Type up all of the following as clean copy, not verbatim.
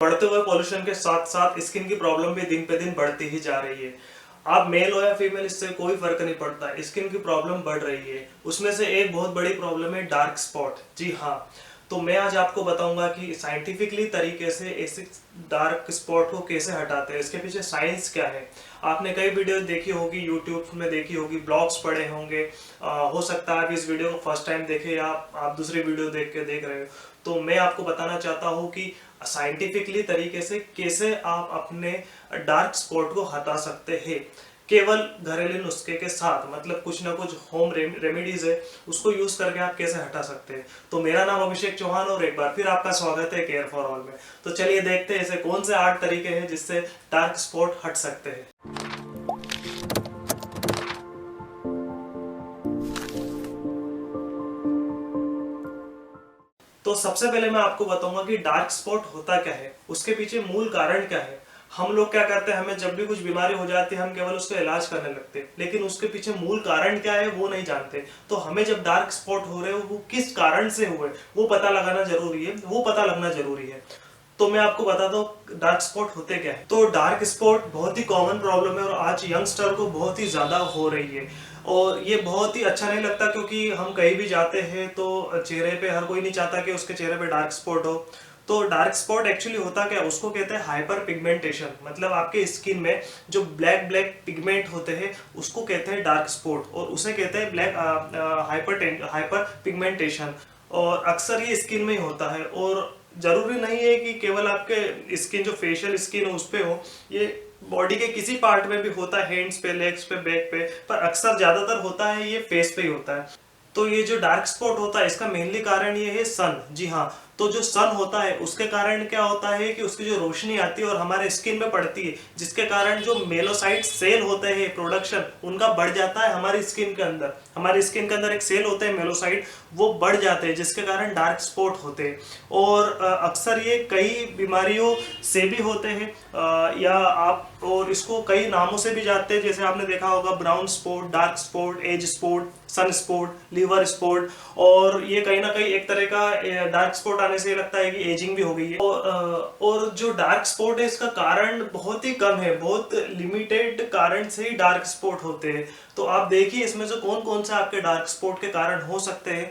बढ़ते हुए पॉल्यूशन के साथ साथ स्किन की प्रॉब्लम भी दिन पे दिन बढ़ती ही जा रही है। आप मेल हो या फीमेल, इससे कोई फर्क नहीं पड़ता, स्किन की प्रॉब्लम बढ़ रही है। उसमें से एक बहुत बड़ी प्रॉब्लम है डार्क स्पॉट। जी हाँ, तो मैं आज आपको बताऊंगा कि साइंटिफिकली तरीके से ऐसे डार्क स्पॉट को कैसे हटाते हैं, इसके पीछे साइंस क्या है। आपने कई वीडियो देखी होगी, यूट्यूब में देखी होगी, ब्लॉग्स पढ़े होंगे। हो सकता है आप इस वीडियो को फर्स्ट टाइम देखे या आप दूसरी वीडियो देख रहे हो। तो मैं आपको बताना चाहता हूँ कि साइंटिफिकली तरीके से कैसे आप अपने डार्क स्पॉट को हटा सकते हैं केवल घरेलू नुस्खे के साथ। मतलब कुछ ना कुछ होम रेमेडीज है, उसको यूज करके आप कैसे हटा सकते हैं। तो मेरा नाम अभिषेक चौहान और एक बार फिर आपका स्वागत है केयर फॉर ऑल में। तो चलिए देखते हैं ऐसे कौन से 8 तरीके हैं जिससे डार्क स्पॉट हट सकते हैं। तो सबसे पहले मैं आपको बताऊंगा कि डार्क स्पॉट होता क्या है, उसके पीछे मूल कारण क्या है। हम लोग क्या करते हैं, हमें जब भी कुछ बीमारी हो जाती है हम केवल उसका इलाज करने लगते हैं, लेकिन उसके पीछे मूल कारण क्या है वो नहीं जानते। तो हमें जब डार्क स्पॉट हो रहे हो वो किस कारण से हुए वो पता लगाना जरूरी है, वो पता लगना जरूरी है। तो मैं आपको बताता हूँ डार्क स्पॉट होते क्या है। तो डार्क स्पॉट बहुत ही कॉमन प्रॉब्लम है और आज यंगस्टर को बहुत ही ज्यादा हो रही है। और ये बहुत ही अच्छा नहीं लगता, क्योंकि हम कहीं भी जाते हैं तो चेहरे पे हर कोई नहीं चाहता कि उसके चेहरे पे डार्क स्पॉट हो। तो डार्क स्पॉट एक्चुअली होता क्या है, उसको कहते हैं हाइपर पिगमेंटेशन। मतलब आपके स्किन में जो ब्लैक ब्लैक पिगमेंट होते हैं उसको कहते हैं डार्क स्पॉट, और उसे कहते हैं ब्लैक हाइपर पिगमेंटेशन। और अक्सर ये स्किन में ही होता है, और जरूरी नहीं है कि केवल आपके स्किन जो फेशियल स्किन हो उस पे हो, ये बॉडी के किसी पार्ट में भी होता है, हैंड्स पे, लेग्स पे, बैक पे, पर अक्सर ज्यादातर होता है ये फेस पे ही होता है। तो ये जो डार्क स्पॉट होता है इसका मेनली कारण ये है सन। जी हाँ, तो जो सन होता है उसके कारण क्या होता है कि उसकी जो रोशनी आती है और हमारे स्किन में पड़ती है, जिसके कारण जो मेलोसाइट सेल होते हैं प्रोडक्शन उनका बढ़ जाता है हमारी स्किन के अंदर। हमारी स्किन के अंदर एक सेल होते हैं मेलोसाइट, वो बढ़ जाते हैं जिसके कारण डार्क स्पॉट होते हैं। और अक्सर ये कई बीमारियों से भी होते हैं, या आप और इसको कई नामों से भी जानते हैं। जैसे आपने देखा होगा brown spot, dark spot, age spot, sun spot, liver spot. और ये कहीं ना कहीं एक तरह का डार्क स्पॉट आने से लगता है कि एजिंग भी हो गई है। और जो डार्क स्पॉट है इसका कारण बहुत ही कम है, बहुत लिमिटेड कारण से ही डार्क स्पॉट होते हैं। तो आप देखिए इसमें से कौन कौन से आपके डार्क स्पॉट के कारण हो सकते हैं।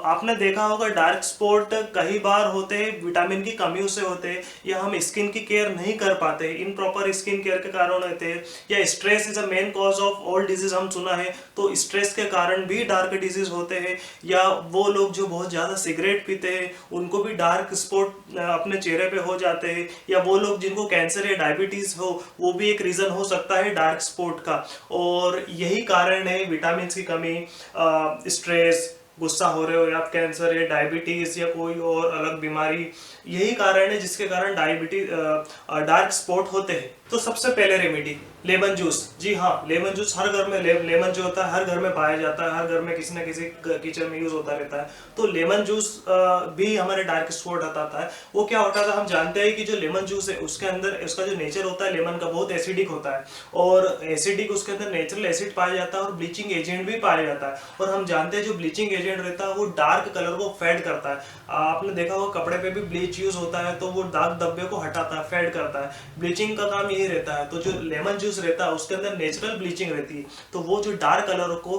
आपने देखा होगा डार्क स्पॉट कई बार होते हैं विटामिन की कमियों से होते हैं, या हम स्किन की केयर नहीं कर पाते, इन प्रॉपर स्किन केयर के कारण होते हैं, या stress is a main cause of all disease हम सुना है, तो स्ट्रेस के कारण भी डार्क डिजीज होते हैं। या वो लोग जो बहुत ज्यादा सिगरेट पीते हैं उनको भी डार्क स्पॉट अपने चेहरे पे हो जाते हैं, या वो लोग जिनको कैंसर या डायबिटीज हो वो भी एक रीजन हो सकता है डार्क स्पॉट का। और यही कारण है विटामिन की कमी, स्ट्रेस, गुस्सा हो रहे हो, या कैंसर या डायबिटीज या कोई और अलग बीमारी, यही कारण है जिसके कारण डायबिटीज डार्क स्पॉट होते हैं। तो सबसे पहले रेमेडी लेमन जूस। जी हाँ, लेमन जूस हर घर में, लेमन जो होता है हर घर में पाया जाता है, हर घर में किसी न किसी किचन में यूज होता रहता है। तो लेमन जूस भी हमारे डार्क स्पॉट हटाता है। वो क्या होता है, हम जानते हैं कि जो लेमन जूस है उसके अंदर उसका जो नेचर होता है लेमन का बहुत एसिडिक होता है, और एसिडिक उसके अंदर नेचुरल एसिड पाया जाता है और ब्लीचिंग एजेंट भी पाया जाता है। और हम जानते हैं जो ब्लीचिंग एजेंट रहता है वो डार्क कलर को फेड करता है। आपने देखा होगा कपड़े पे भी ब्लीच यूज होता है, तो वो दाग धब्बे को हटाता है, फेड करता है। ब्लीचिंग का काम यही रहता है। तो जो लेमन जूस रहता है उसके अंदर नेचुरल ब्लीचिंग रहती है, तो वो जो डार्क कलर को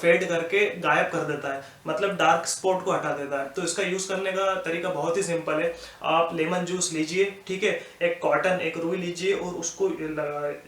फेड करके गायब कर देता है, मतलब डार्क स्पॉट को हटा देता है। तो इसका यूज करने का तरीका बहुत ही सिंपल है। आप लेमन जूस लीजिए, ठीक है, एक कॉटन, एक रुई लीजिए और उसको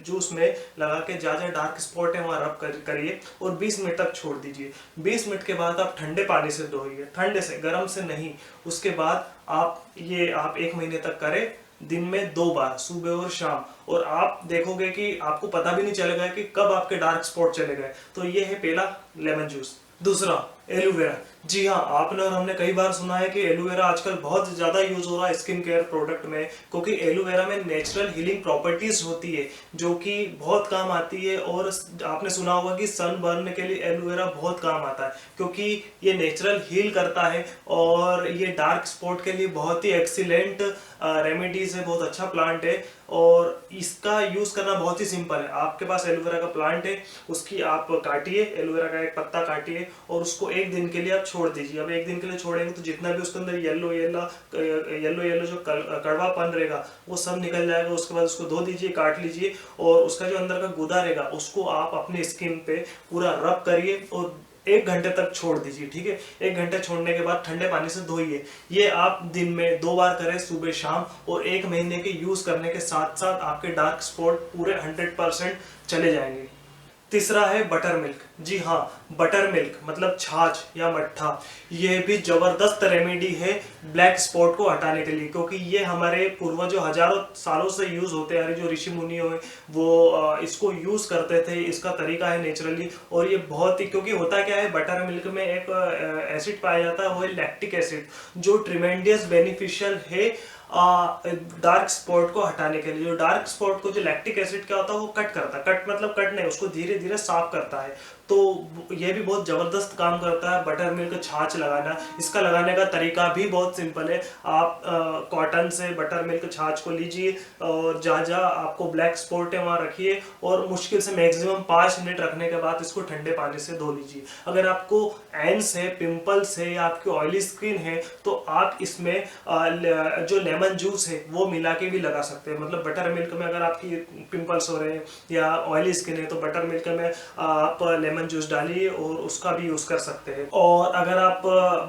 जूस में लगा के जहाँ डार्क स्पॉट है वहां रब करिए और 20 मिनट तक छोड़ दीजिए। 20 मिनट के बाद आप ठंडे पानी से धोइए, ठंडे से, गर्म से नहीं। उसके बाद आप 1 महीने तक करें, दिन में 2 बार, सुबह और शाम, और आप देखोगे कि आपको पता भी नहीं चलेगा कि कब आपके डार्क स्पॉट चले गए। तो ये है पहला लेमन जूस। दूसरा एलोवेरा। जी हाँ, आपने और हमने कई बार सुना है कि एलोवेरा आजकल बहुत ज्यादा यूज हो रहा है स्किन केयर प्रोडक्ट में, क्योंकि एलोवेरा में नेचुरल हीलिंग प्रॉपर्टीज होती है जो कि बहुत काम आती है। और आपने सुना होगा कि सन बर्न के लिए एलोवेरा बहुत काम आता है, क्योंकि ये नेचुरल हील करता है और ये डार्क स्पॉट के लिए बहुत ही एक्सीलेंट रेमेडीज है, बहुत अच्छा प्लांट है। और इसका यूज करना बहुत ही सिंपल है। आपके पास एलोवेरा का प्लांट है, उसकी आप काटिए, एलोवेरा का एक पत्ता काटिए और उसको एक दिन के लिए आप छोड़ दीजिए। अब एक दिन के लिए छोड़ेंगे तो जितना भी उसके अंदर येलो येलो जो कड़वापन रहेगा वो सब निकल जाएगा। उसके बाद उसको धो दीजिए, काट लीजिए, और उसका जो अंदर का गुदा रहेगा उसको आप अपने स्किन पे पूरा रब करिए और 1 घंटे तक छोड़ दीजिए। ठीक है, 1 घंटे छोड़ने के बाद ठंडे पानी से धोइए। ये आप दिन में 2 बार करें, सुबह शाम, और 1 महीने के यूज करने के साथ साथ आपके डार्क स्पॉट पूरे 100% चले जाएंगे। तीसरा है बटर मिल्क। जी हाँ, बटर मिल्क मतलब छाछ या मट्ठा, ये भी जबरदस्त रेमेडी है ब्लैक स्पॉट को हटाने के लिए, क्योंकि ये हमारे पूर्वजों हजारों सालों से यूज होते आ रहे, जो ऋषि मुनि हुए वो इसको यूज करते थे। इसका तरीका है नेचुरली, और ये बहुत ही, क्योंकि होता क्या है, बटर मिल्क में एक एसिड पाया जाता है, वो है लैक्टिक एसिड, जो ट्रिमेंडियस बेनिफिशियल है डार्क स्पॉट को हटाने के लिए। जो डार्क स्पॉट को जो लैक्टिक एसिड क्या होता है वो कट करता है, कट मतलब कट नहीं, उसको धीरे धीरे साफ करता है। तो ये भी बहुत जबरदस्त काम करता है बटर मिल्क छाछ लगाना। इसका लगाने का तरीका भी बहुत सिंपल है। आप कॉटन से बटर मिल्क छाछ को लीजिए और जहाँ जहाँ आपको ब्लैक स्पॉट है वहाँ रखिए, और मुश्किल से मैक्सिमम 5 मिनट रखने के बाद इसको ठंडे पानी से धो लीजिए। अगर आपको एंस है, पिंपल्स है, या आपकी ऑयली स्किन है, तो आप इसमें जो लेमन जूस है वो मिला के भी लगा सकते हैं। मतलब बटर मिल्क में अगर आपकी पिंपल्स हो रहे हैं या ऑयली स्किन है तो बटर मिल्क में आप लेमन जूस डालिए और उसका भी यूज कर सकते हैं। और अगर आप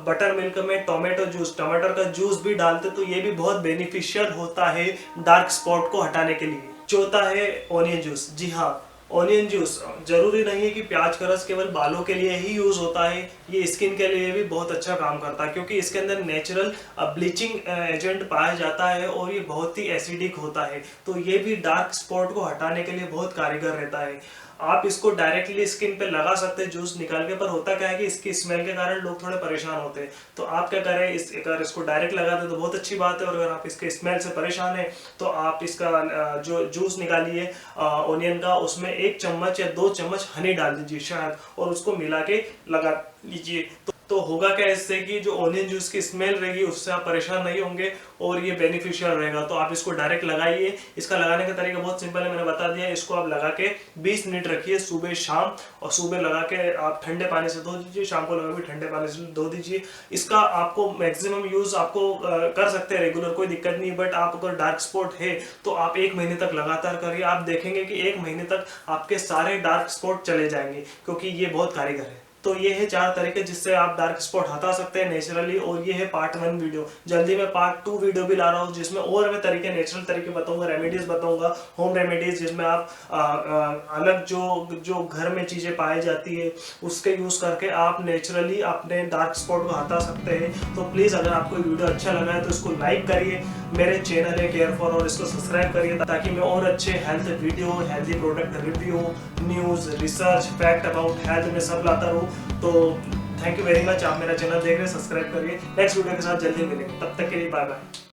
बटर मिल्क में टोमेटो जूस, टमाटर का जूस भी डालते तो ये भी बहुत बेनिफिशियल होता है डार्क स्पॉट को हटाने के लिए। चौथा है ऑनियन जूस। जी हाँ, ऑनियन जूस जरूरी नहीं है कि प्याज का रस केवल बालों के लिए ही यूज होता है, ये स्किन के लिए भी बहुत अच्छा काम करता है, क्योंकि इसके अंदर नेचुरल ब्लीचिंग एजेंट पाया जाता है और ये बहुत ही एसिडिक होता है। तो ये भी डार्क स्पॉट को हटाने के लिए बहुत कारगर रहता है। आप इसको डायरेक्टली स्किन पे लगा सकते हैं जूस निकाल के, पर होता क्या है कि इसकी स्मेल के कारण लोग थोड़े परेशान होते हैं। तो आप क्या करें, अगर इसको डायरेक्ट लगा दें तो बहुत अच्छी बात है, और अगर आप इसके स्मेल से परेशान हैं तो आप इसका जो जूस निकालिए ऑनियन का, उसमें 1 चम्मच या 2 चम्मच हनी डाल दीजिए शायद, और उसको मिला के लगा लीजिए। तो होगा क्या इससे कि जो ऑनियन जूस की स्मेल रहेगी उससे आप परेशान नहीं होंगे और ये बेनिफिशियल रहेगा। तो आप इसको डायरेक्ट लगाइए। इसका लगाने का तरीका बहुत सिंपल है, मैंने बता दिया। इसको आप लगा के 20 मिनट रखिए सुबह शाम, और सुबह लगा के आप ठंडे पानी से धो दीजिए, शाम को लगा के ठंडे पानी से धो दीजिए। इसका आपको मैक्सिमम यूज आपको कर सकते हैं रेगुलर, कोई दिक्कत नहीं, बट आप अगर डार्क स्पॉट है तो आप 1 महीने तक लगातार करिए। आप देखेंगे कि 1 महीने तक आपके सारे डार्क स्पॉट चले जाएंगे, क्योंकि ये बहुत कारगर है। तो ये है 4 तरीके जिससे आप डार्क स्पॉट हटा सकते हैं नेचुरली, और ये है पार्ट 1 वीडियो। जल्दी मैं पार्ट 2 वीडियो भी ला रहा हूँ जिसमें और मैं तरीके, नेचुरल तरीके बताऊंगा, रेमेडीज बताऊंगा, होम रेमेडीज, जिसमें आप अलग जो घर में चीजें पाई जाती है उसके यूज करके आप नेचुरली अपने डार्क स्पॉट को हटा सकते हैं। तो प्लीज अगर आपको वीडियो अच्छा लगा है तो इसको लाइक करिए, मेरे चैनल है केयर फॉर, और इसको सब्सक्राइब करिए ताकि मैं और अच्छे health video, healthy product review, news, research, fact about health में सब लाता रहूँ। तो थैंक यू वेरी मच, आप मेरा चैनल देख रहे हैं, सब्सक्राइब करिए। नेक्स्ट वीडियो के साथ जल्दी मिलेंगे, तब तक के लिए बाय बाय।